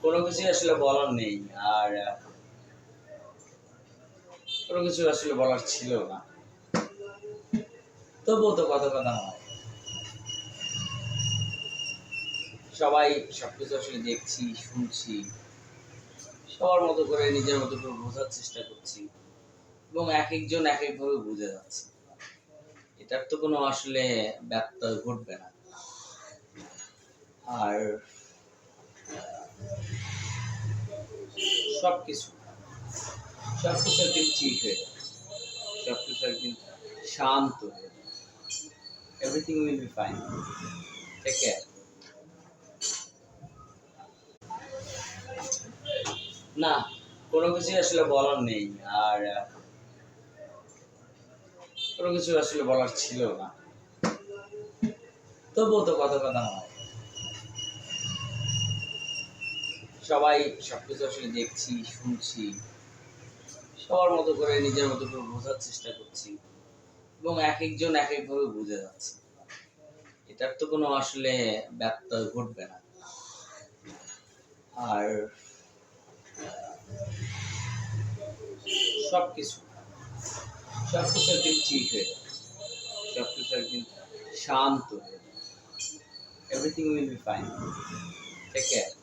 কোনো কিছুই আসলে বলার নেই। আর কোনো কিছু আসলে বলার ছিল না। তবুও তো কথা হয়। সবাই সবকিছু আসলে দেখছি, শুনছি। সবার মতো করে নিজের মতো করে বোঝার চেষ্টা করছি এবং একেকজন একেকভাবে বুঝে যাচ্ছে। এটার তো কোনো আসলে ব্যত্যয় ঘটবে না। আর সবকিছু, সবকিছু একদিন ঠিক হয়ে যাবে। সবকিছু একদিন শান্ত হয়ে যাবে। Everything will be fine. Take care. না, কোনো কিছুই আসলে বলার নেই। আর কোনো কিছু আসলে বলার ছিল না। তবুও তো কথা হয়। সবাই সবকিছু আসলে দেখছি, শুনছি। সবার মতো করে নিজের মতো করে বোঝার চেষ্টা করছি এবং একেকজন একেকভাবে বুঝে যাচ্ছে। এটার তো কোনো আসলে ব্যত্যয় ঘটবে না। আর সবকিছু, সবকিছু একদিন ঠিক হয়ে যাবে। সবকিছু একদিন শান্ত হয়ে যাবে। Everything will be fine. Take care.